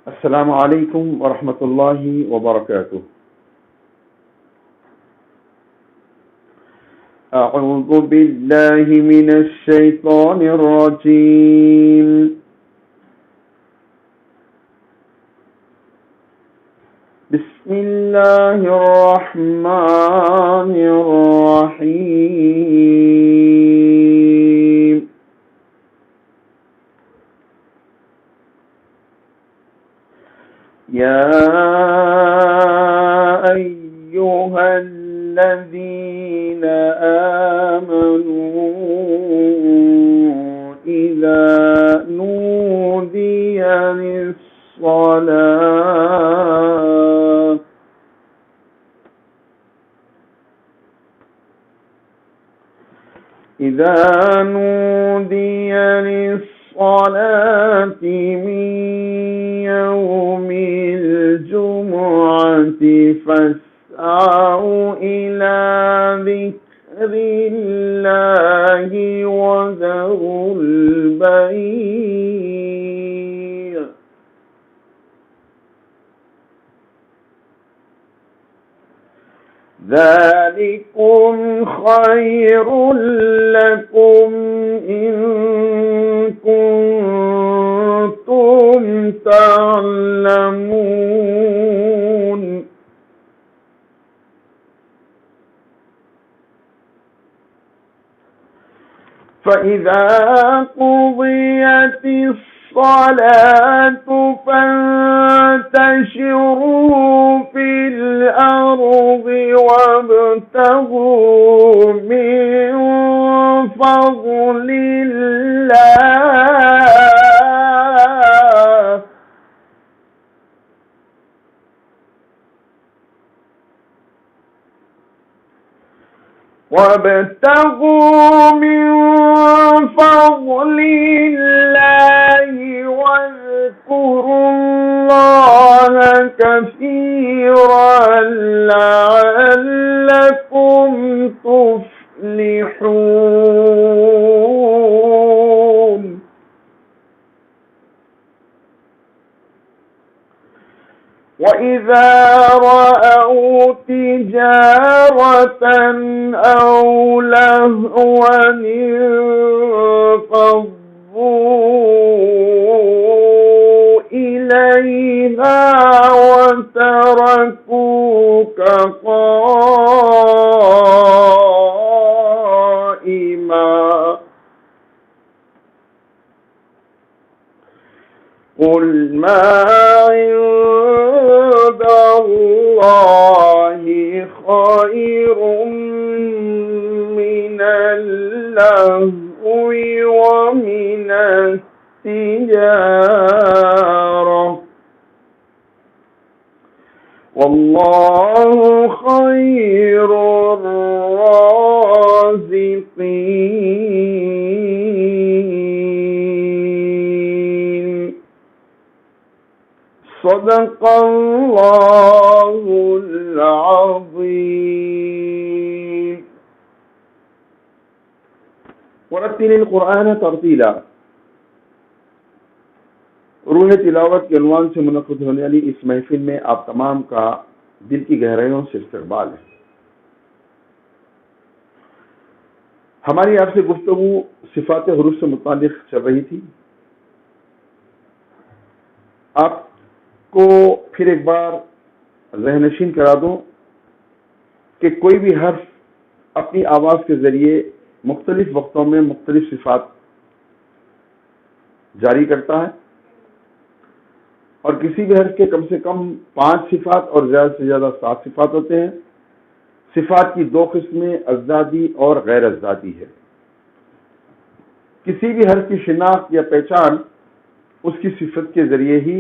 السلام علیکم ورحمۃ اللہ وبرکاتہ. اعوذ باللہ من الشیطان الرجیم. بسم اللہ الرحمن الرحیم. يا أيها الذين آمنوا إذا نودي للصلاة من يوم الجمعة فاسعوا إلى ذكر الله وذروا البيع ذلكم خير لكم إن كنتم تعلمون. فإذا قضيت الصلاة فانتشروا في الأرض وابتغوا من فضل الله واذكروا الله كثيرا لعلكم تفلحون. وَإِذَا رَأَوْا تِجَارَةً أَوْ لَهْوًا انفضوا إِلَيْهَا وَتَرَكُوكَ قَائِمًا. قُلْ مَا عند الله خير من اللهو ومن التجارة والله خير الرازقين. صدق اللہ العظیم. ورتل القرآن ترتیلا. روح تلاوت کے عنوان سے منعقد ہونے والی اس محفل میں آپ تمام کا دل کی گہرائیوں سے استقبال ہے. ہماری آپ سے گفتگو صفات حروف سے متعلق چل رہی تھی. آپ کو پھر ایک بار ذہن نشین کرا دوں کہ کوئی بھی حرف اپنی آواز کے ذریعے مختلف وقتوں میں مختلف صفات جاری کرتا ہے اور کسی بھی حرف کے کم سے کم 5 صفات اور زیادہ سے زیادہ 7 صفات ہوتے ہیں. صفات کی 2 قسمیں ازدادی اور غیر ازدادی ہے. کسی بھی حرف کی شناخت یا پہچان اس کی صفت کے ذریعے ہی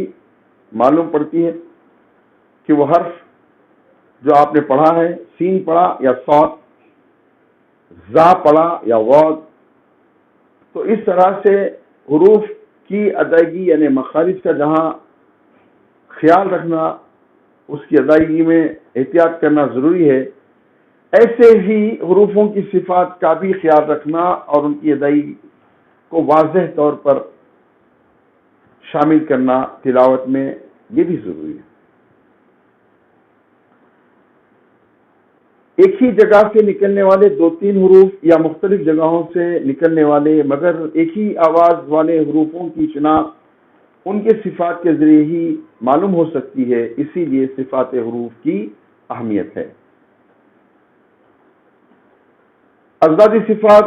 معلوم پڑتی ہے کہ وہ حرف جو آپ نے پڑھا ہے، سین پڑھا یا صاد، زا پڑھا یا غاد. تو اس طرح سے حروف کی ادائیگی یعنی مخارج کا جہاں خیال رکھنا، اس کی ادائیگی میں احتیاط کرنا ضروری ہے، ایسے ہی حروفوں کی صفات کا بھی خیال رکھنا اور ان کی ادائیگی کو واضح طور پر شامل کرنا تلاوت میں یہ بھی ضروری ہے. ایک ہی جگہ سے نکلنے والے 2-3 حروف یا مختلف جگہوں سے نکلنے والے مگر ایک ہی آواز والے حروفوں کی شناخت ان کے صفات کے ذریعے ہی معلوم ہو سکتی ہے. اسی لیے صفات حروف کی اہمیت ہے. اضدادی صفات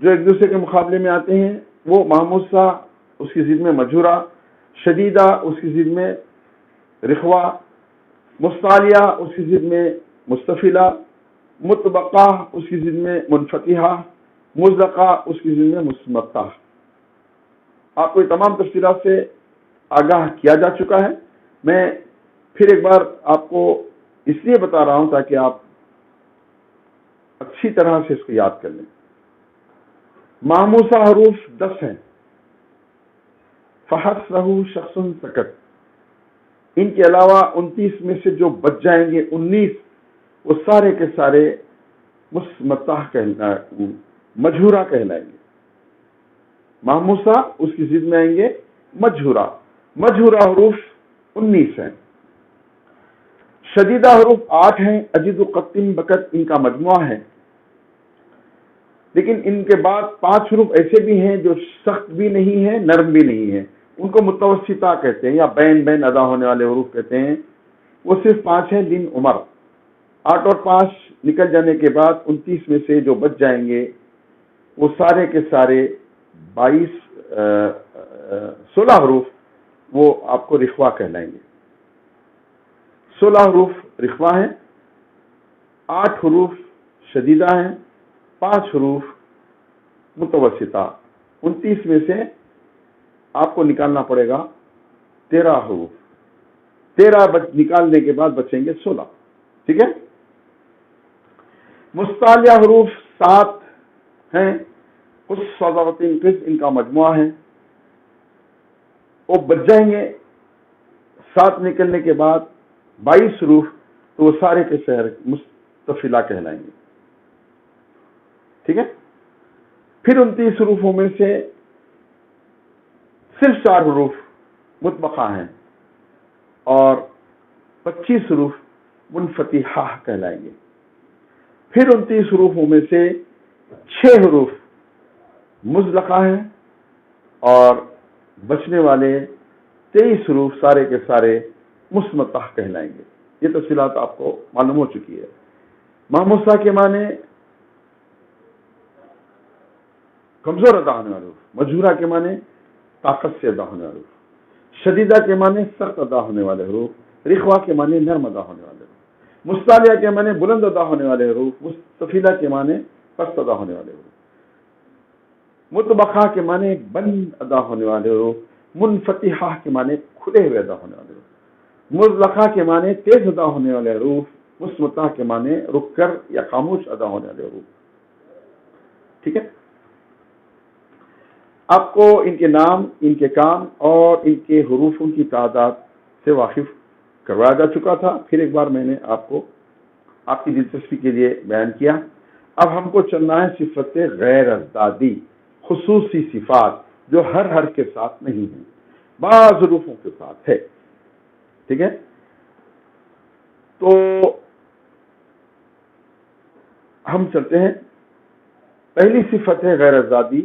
جو ایک دوسرے کے مقابلے میں آتے ہیں وہ محموسہ اس کی ضد میں مجہورہ، شدیدہ اس کی ضد میں رخوہ، مستعلیہ اس کی ضد میں مستفیلہ، مطبقہ اس کی ضد میں منفتحہ، مزدقہ اس کی ضد میں مستمتع. آپ کو یہ تمام تفصیلات سے آگاہ کیا جا چکا ہے. میں پھر ایک بار آپ کو اس لیے بتا رہا ہوں تاکہ آپ اچھی طرح سے اس کو یاد کر لیں. محموسہ حروف 10 ہیں. فحسہ شخص سکت. ان کے علاوہ 29 میں سے جو بچ جائیں گے 19 وہ سارے کے سارے مستمتع مجہورہ کہلائیں گے. محموسہ اس کی ضد میں آئیں گے مجہورہ. مجہورہ حروف 19 ہیں. شدیدہ حروف 8 ہیں. اجد و قطن بکت ان کا مجموعہ ہے. لیکن ان کے بعد 5 حروف ایسے بھی ہیں جو سخت بھی نہیں ہیں نرم بھی نہیں ہیں. ان کو متوسطہ کہتے ہیں یا بین بین ادا ہونے والے حروف کہتے ہیں. وہ صرف 5 ہیں. لن عمر 8 اور 5 نکل جانے کے بعد 29 میں سے جو بچ جائیں گے وہ سارے کے سارے 16 حروف وہ آپ کو رخوہ کہلائیں گے. 16 حروف رخوہ ہیں، 8 حروف شدیدہ ہیں، 5 حروف متوسطہ. 29 میں سے آپ کو نکالنا پڑے گا 13 حروف. 13 نکالنے کے بعد بچیں گے 16. ٹھیک ہے. مستعلیہ حروف 7 ہیں. ان کا مجموعہ ہے. وہ بچ جائیں گے 7 نکلنے کے بعد 22 حروف. تو وہ سارے کے سارے مستفیلہ کہلائیں گے. ٹھیک ہے. پھر 29 حروفوں میں سے صرف 4 حروف مطبقہ ہیں اور 25 حروف منفتحہ کہلائیں گے. پھر 29 حروفوں میں سے 6 حروف مزدقہ ہیں اور بچنے والے 23 حروف سارے کے سارے مستمتع کہلائیں گے. یہ تفصیلات آپ کو معلوم ہو چکی ہے. محموسہ کے معنی کمزور ادا ہونے والے حروف، مجہورہ کے معنی طاقت سے ادا ہونے والے حروف، شدیدہ کے معنی سخت ادا ہونے والے حروف، رخوہ کے معنی نرم ادا ہونے والے حروف، مستعلیہ کے معنی بلند ادا ہونے والے حروف، مستفیلہ کے معنی پست ادا ہونے والے حروف، مطبقہ کے معنی بند ادا ہونے والے حروف، منفتحہ کے معنی کھلے ہوئے ادا ہونے والے حروف، مزدقہ کے معنی تیز ادا ہونے والے حروف، مستمتع کے معنی رک کر یا خاموش ادا ہونے والے حروف. ٹھیک ہے. آپ کو ان کے نام، ان کے کام اور ان کے حروفوں کی تعداد سے واقف کروایا جا چکا تھا. پھر ایک بار میں نے آپ کو آپ کی دلچسپی کے لیے بیان کیا. اب ہم کو چلنا ہے صفت غیر اضدادی، خصوصی صفات جو ہر حرف کے ساتھ نہیں ہیں، بعض حروفوں کے ساتھ ہے. ٹھیک ہے. تو ہم چلتے ہیں. پہلی صفت ہے غیر اضدادی.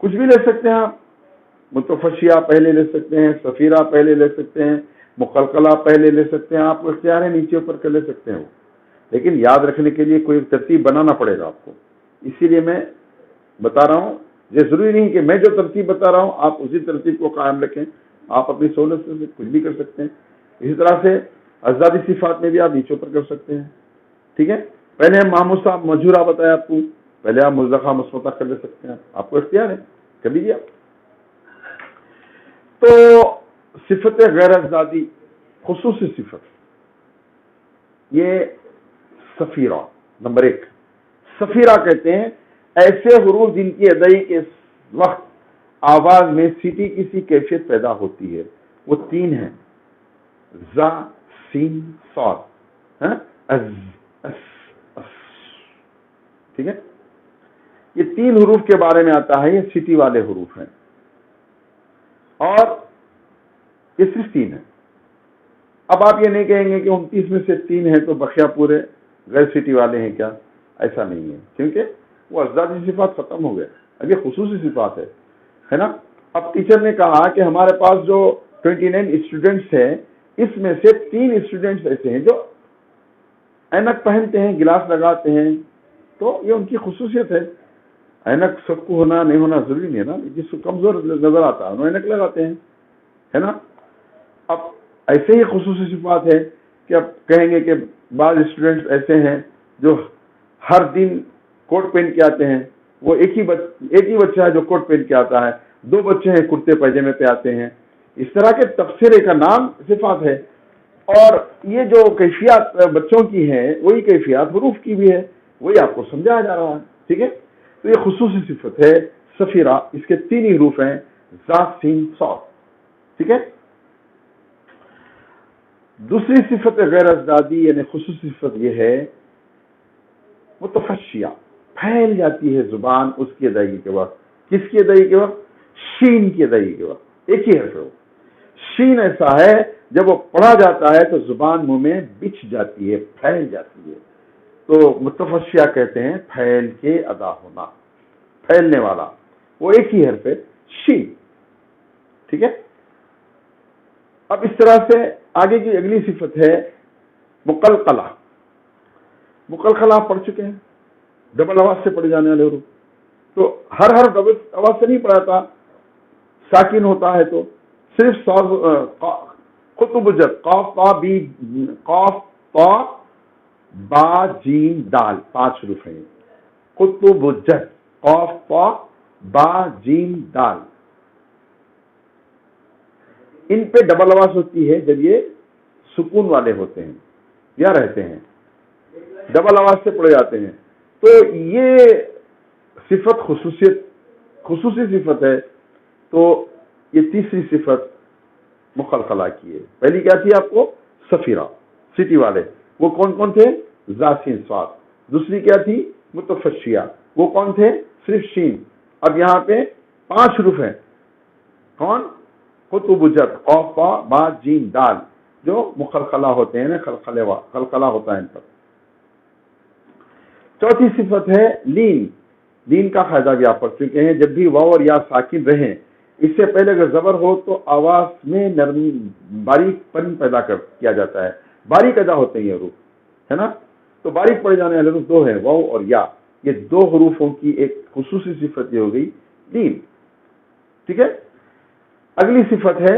کچھ بھی لے سکتے ہیں آپ. متفشیہ پہلے لے سکتے ہیں، صفیرہ پہلے لے سکتے ہیں، مقلقلہ پہلے لے سکتے ہیں. آپ کو اختیار ہے نیچے اوپر کر لے سکتے ہیں. لیکن یاد رکھنے کے لیے کوئی ترتیب بنانا پڑے گا آپ کو. اسی لیے میں بتا رہا ہوں. یہ ضروری نہیں کہ میں جو ترتیب بتا رہا ہوں آپ اسی ترتیب کو قائم رکھیں. آپ اپنی سہولت سے کچھ بھی کر سکتے ہیں. اسی طرح سے اضدادی صفات میں بھی آپ نیچے اوپر کر سکتے ہیں. ٹھیک ہے. پہلے ہم ماموسہ مجہورہ بتایا آپ کو، پہلے آپ مزدقہ مستمتع کر لے سکتے ہیں. آپ کو اختیار ہے، کر لیجیے آپ. تو صفت غیر اضدادی خصوصی صفت، یہ صفیرہ نمبر 1. صفیرہ کہتے ہیں ایسے حروف جن کی ادائی کے وقت آواز میں سیٹی کسی کیفیت پیدا ہوتی ہے. وہ 3 ہیں: ز، سین، صاد. از، اس، اس. ٹھیک ہے. یہ 3 حروف کے بارے میں آتا ہے. یہ سیٹی والے حروف ہیں. اور یہ صرف 3 ہے. اب آپ یہ نہیں کہیں گے کہ 29 میں سے 3 ہیں تو بقیہ پورے غیر سٹی والے ہیں کیا؟ ایسا نہیں ہے، کیونکہ وہ ازدادی صفات ختم ہو گئے، اب یہ خصوصی صفات ہے نا. اب ٹیچر نے کہا کہ ہمارے پاس جو 29 اسٹوڈنٹس ہیں اس میں سے 3 اسٹوڈنٹس ایسے ہیں جو اینک پہنتے ہیں، گلاس لگاتے ہیں، تو یہ ان کی خصوصیت ہے. اینک سب کو ہونا نہیں ہونا ضروری نہیں ہے نا، جس کو کمزور نظر آتا ہے وہ اینک لگاتے ہیں، ہے نا. اب ایسے ہی خصوصی صفات ہے کہ اب کہیں گے کہ بعض اسٹوڈنٹس ایسے ہیں جو ہر دن کوٹ پہن کے آتے ہیں، وہ ایک ہی بچہ ہے جو کوٹ پہن کے آتا ہے، 2 بچے ہیں کرتے پاجامے پہ آتے ہیں. اس طرح کے تبصرے کا نام صفات ہے. اور یہ جو کیفیات بچوں کی ہیں وہی کیفیات حروف کی بھی ہے، وہی آپ کو سمجھایا جا رہا ہے. ٹھیک ہے، تو یہ خصوصی صفت ہے سفیرہ. اس کے 3 ہی حروف ہیں، ذا سین صاد. ٹھیک ہے. دوسری صفت غیر ازدادی یعنی خصوصی صفت یہ ہے متفشیہ، پھیل جاتی ہے زبان اس کی ادائیگی کے وقت. کس کی ادائیگی کے وقت؟ شین کی ادائیگی کے وقت. ایک ہی حرف ہے وہ. شین ایسا ہے جب وہ پڑھا جاتا ہے تو زبان منہ میں بچھ جاتی ہے، پھیل جاتی ہے. تو متفشیہ کہتے ہیں پھیل کے ادا ہونا، پھیلنے والا. وہ ایک ہی حرف ہے، شین. ٹھیک ہے. اب اس طرح سے آگے کی اگلی صفت ہے مقلقلہ. مقلقلہ آپ پڑھ چکے ہیں، ڈبل آواز سے پڑھے جانے والے حروف. تو ہر ڈبل آواز سے نہیں پڑھاتا، ساکن ہوتا ہے تو صرف قطب جد قاف طا با جیم دال 5 حروف ہیں. قطب جد قاف طا با جیم دال، ان پہ ڈبل آواز ہوتی ہے جب یہ سکون والے ہوتے ہیں یا رہتے ہیں، ڈبل آواز سے پڑھے جاتے ہیں. تو یہ صفت خصوصی صفت ہے. تو یہ تیسری صفت مقلقلہ کی ہے. پہلی کیا تھی آپ کو؟ سفیرہ، سٹی والے. وہ کون کون تھے؟ ذا سین صاد. دوسری کیا تھی؟ متفشیہ. وہ کون تھے؟ صرف شین. اب یہاں پہ 5 حروف ہیں. کون؟ قطب جد قاف طا با جیم دال، جو مقلقلہ ہوتے ہیں، خلقلہ ہوتا ہے ان پر. چوتھی صفت ہے لین. لین کا فائدہ بھی آپ پڑھ چکے ہیں. جب بھی واو اور یا ساکن رہیں، اس سے پہلے اگر زبر ہو تو آواز میں نرمی باریک پن پیدا کیا جاتا ہے، باریک ادا ہوتے ہیں یہ حروف، ہے نا. تو باریک پڑے جانے والے حروف 2 ہیں، واو اور یا. یہ 2 حروفوں کی ایک خصوصی صفت یہ ہو گئی لین. ٹھیک ہے. اگلی صفت ہے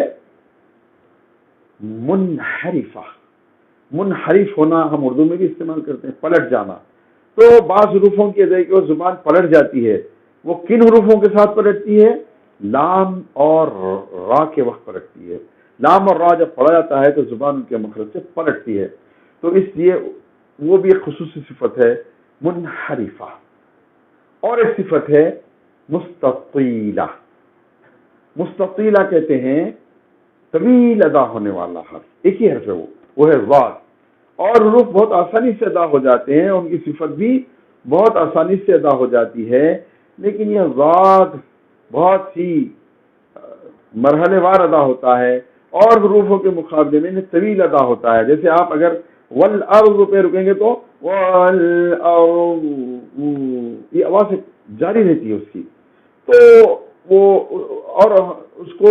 منحرفہ. منحرف ہونا ہم اردو میں بھی استعمال کرتے ہیں، پلٹ جانا. تو بعض حروفوں کی ادائیگی کو زبان پلٹ جاتی ہے. وہ کن حروفوں کے ساتھ پلٹتی ہے؟ لام اور را کے وقت پلٹتی ہے. لام اور را جب پڑھا جاتا ہے تو زبان ان کے مخرج سے پلٹتی ہے. تو اس لیے وہ بھی ایک خصوصی صفت ہے منحرفہ. اور ایک صفت ہے مستطیلہ. مستطیلہ کہتے ہیں طویل ادا ہونے والا حرف. ایک ہی حرف ہے وہ ہے ضاد. اور حروف بہت آسانی سے ادا ہو جاتے ہیں، ان کی صفت بھی بہت آسانی سے ادا ہو جاتی ہے. لیکن یہ ضاد بہت ہی مرحلے وار ادا ہوتا ہے اور حروفوں کے مقابلے میں طویل ادا ہوتا ہے. جیسے آپ اگر والارض پہ رکیں گے تو والارض، یہ آواز جاری رہتی ہے اس کی. تو وہ اور اس کو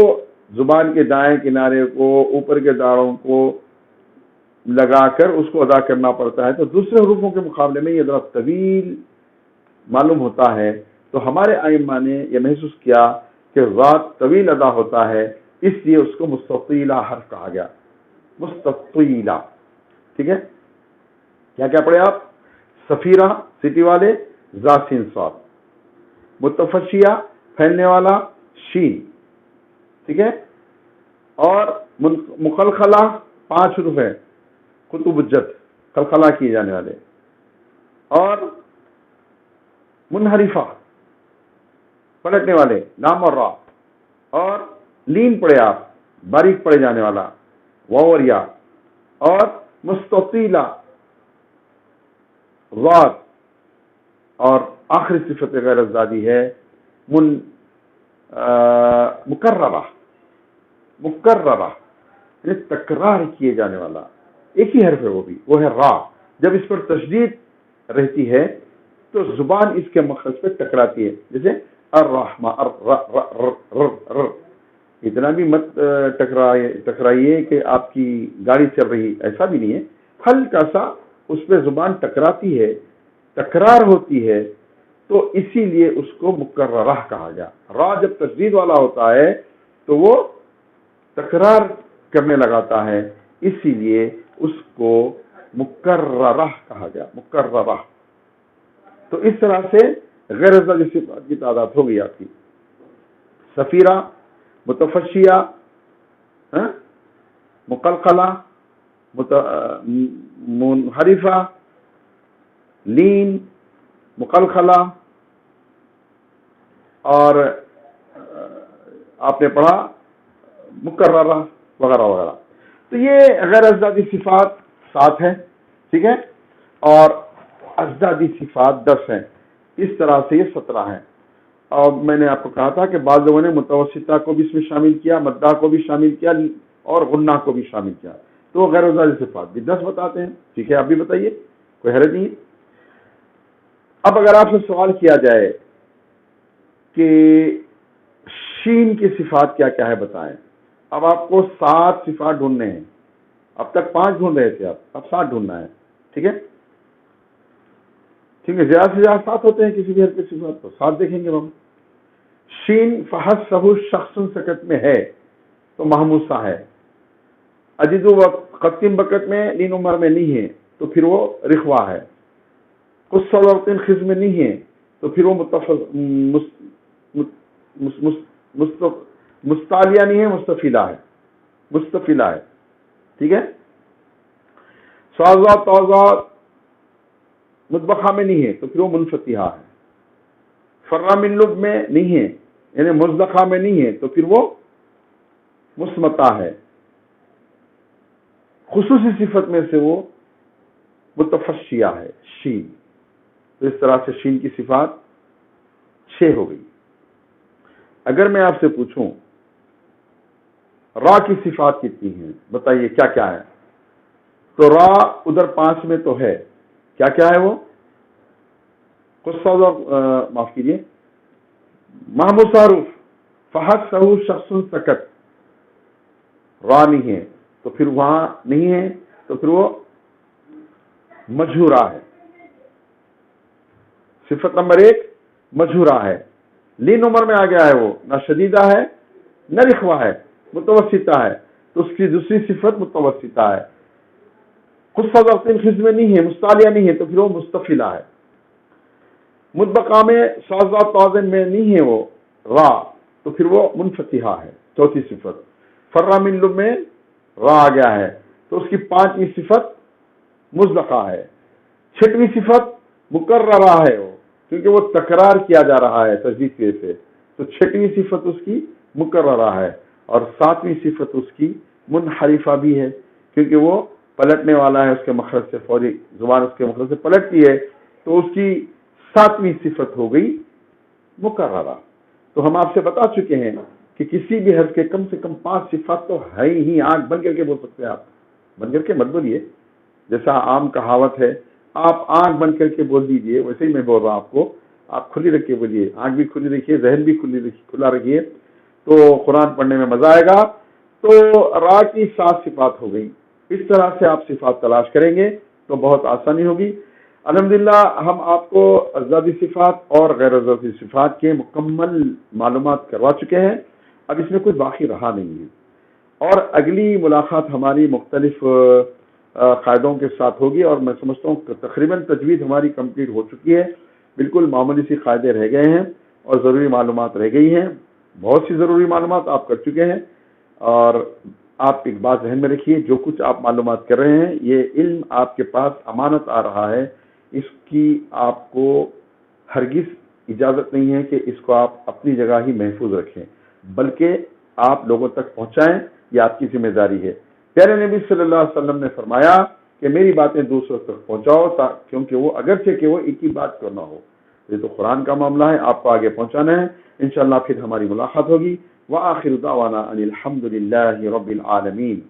زبان کے دائیں کنارے کو اوپر کے داڑوں کو لگا کر اس کو ادا کرنا پڑتا ہے. تو دوسرے حروفوں کے مقابلے میں یہ ذرا طویل معلوم ہوتا ہے. تو ہمارے ائمہ نے یہ محسوس کیا کہ ذات طویل ادا ہوتا ہے، اس لیے اس کو مستطیلہ حرف کہا گیا. مستطیلہ. ٹھیک ہے. کیا کیا پڑھے آپ؟ سفیرہ سٹی والے، ذا سین صاد. متفشیہ پھیلنے والا، شین. ٹھیک ہے. اور مقلقلہ 5 حروف ہے، قطب جد قلقلہ کیے جانے والے. اور منحرفہ پلٹنے والے، لام اور را. اور لین پڑھے آپ، باریک پڑے جانے والا، واو اور یا. اور مستطیلہ ضاد. اور آخری صفت غیر ازدادی ہے مکررہ. مکررہ یعنی تکرار کیے جانے والا، ایک ہی حرف ہے وہ ہے را. جب اس پر تشدید رہتی ہے تو زبان اس کے مخرج پہ ٹکراتی ہے، جیسے الرحمٰ. اتنا بھی مت ٹکرائیے کہ آپ کی گاڑی چل رہی، ایسا بھی نہیں ہے، ہلکا سا اس پہ زبان ٹکراتی ہے، تکرار ہوتی ہے، تو اسی لیے اس کو مکررہ کہا گیا. را جب تشدید والا ہوتا ہے تو وہ تکرار کرنے لگاتا ہے، اسی لیے اس کو مکررہ کہا گیا، مکررہ. تو اس طرح سے غیر ازدادی صفات کی تعداد ہو گئی آپ کی: سفیرہ، متفشیہ، مقلقلہ، منحرفہ، لین، مقلقلہ، اور آپ نے پڑھا مکررہ وغیرہ وغیرہ. تو یہ غیر ازدادی صفات 7 ہیں، ٹھیک ہے، اور ازدادی صفات 10 ہیں. اس طرح سے یہ 17 ہیں. اور میں نے آپ کو کہا تھا کہ بعض لوگوں نے متوسطہ کو بھی اس میں شامل کیا، مدہ کو بھی شامل کیا، اور غنہ کو بھی شامل کیا، تو غیر ازدادی صفات بھی 10 بتاتے ہیں. ٹھیک ہے، آپ بھی بتائیے، کوئی حرج نہیں. اب اگر آپ سے سوال کیا جائے کہ شین کی صفات کیا کیا ہے بتائیں، اب آپ کو 7 صفات ڈھونڈنے ہیں. اب تک 5 ڈھونڈ رہے تھے آپ، اب 7 ڈھونڈنا ہے. ٹھیک ہے، ٹھیک ہے، زیادہ سے زیادہ 7 ہوتے ہیں کسی بھی حرف کی صفات، تو 7 دیکھیں گے ہم. شین فحسہ شخص سکت میں ہے تو محموسہ ہے. اجد قطم بکت میں لین عمر میں نہیں ہے تو پھر وہ رخوا ہے. قصہ وقت خز میں نہیں ہے تو پھر وہ مستعلیہ نہیں ہے، مستفیلہ ہے، مستفیلہ ہے. ٹھیک ہے، سوازات توازات مطبخہ میں نہیں ہے تو پھر وہ منفتحہ ہے. فرہ من لب میں نہیں ہے یعنی مزدخہ میں نہیں ہے تو پھر وہ مصمتہ ہے. خصوصی صفت میں سے وہ متفشیہ ہے، شین. تو اس طرح سے شین کی صفات 6 ہو گئی. اگر میں آپ سے پوچھوں را کی صفات کتنی ہیں بتائیے کیا کیا ہے، تو را ادھر 5 میں تو ہے. کیا کیا ہے وہ؟ قصہ معاف کیجیے، محمود حروف فحد سہو شخص سکت، را نہیں ہے تو پھر وہاں نہیں ہے تو پھر وہ مجہورہ ہے. صفت نمبر 1 مجہورہ ہے. لین عمر میں آ گیا ہے، وہ نہ شدیدہ ہے نہ رخوہ ہے، متوسطہ ہے، تو اس کی دوسری صفت متوسطہ ہے. قصہ وقت خز میں نہیں ہے، مستعلیہ نہیں ہے تو پھر وہ مستفیلہ ہے. مطبقہ میں سازات توازن میں نہیں ہے وہ را تو پھر وہ منفتحہ ہے، چوتھی صفت. فرہ من لب میں را آ گیا ہے تو اس کی 5ویں صفت مزدقہ ہے. 6ویں صفت مکررہ ہے وہ، کیونکہ وہ تکرار کیا جا رہا ہے تجدید کی وجہ سے، تو 6ویں صفت اس کی مکررہ ہے. اور 7ویں صفت اس کی منحرفہ بھی ہے، کیونکہ وہ پلٹنے والا ہے، اس کے مخرج سے فوری زبان اس کے مخرج سے پلٹتی ہے، تو اس کی 7ویں صفت ہو گئی مکررہ. تو ہم آپ سے بتا چکے ہیں کہ کسی بھی حرف کے کم سے کم 5 صفات تو ہے ہی. آنکھ بند کر کے بول سکتے ہیں آپ، بند کر کے مت بولیے، جیسا عام کہاوت ہے آپ آنکھ بند کر کے بول دیجئے، ویسے ہی میں بول رہا ہوں آپ کو، آپ کھلی رکھ کے بولیے، آنکھ بھی کھلی رکھیے، ذہن بھی کھلا رکھیے، تو قرآن پڑھنے میں مزہ آئے گا. تو را کی 7 صفات ہو گئی. اس طرح سے آپ صفات تلاش کریں گے تو بہت آسانی ہوگی. الحمدللہ ہم آپ کو ازدادی صفات اور غیر ازدادی صفات کے مکمل معلومات کروا چکے ہیں. اب اس میں کچھ باقی رہا نہیں ہے، اور اگلی ملاقات ہماری مختلف قاعدوں کے ساتھ ہوگی، اور میں سمجھتا ہوں کہ تقریباً تجوید ہماری کمپلیٹ ہو چکی ہے. بالکل معمولی سی قاعدے رہ گئے ہیں اور ضروری معلومات رہ گئی ہیں. بہت سی ضروری معلومات آپ کر چکے ہیں. اور آپ ایک بات ذہن میں رکھیے، جو کچھ آپ معلومات کر رہے ہیں یہ علم آپ کے پاس امانت آ رہا ہے، اس کی آپ کو ہرگز اجازت نہیں ہے کہ اس کو آپ اپنی جگہ ہی محفوظ رکھیں، بلکہ آپ لوگوں تک پہنچائیں، یہ آپ کی ذمہ داری ہے. پیارے نبی صلی اللہ علیہ وسلم نے فرمایا کہ میری باتیں دوسروں تک پہنچاؤ، کیونکہ وہ اگرچہ کہ وہ ایک ہی بات کرنا ہو، یہ تو قرآن کا معاملہ ہے، آپ کو آگے پہنچانا ہے. انشاءاللہ پھر ہماری ملاقات ہوگی. وآخر دعوانا ان الحمد للہ رب العالمین.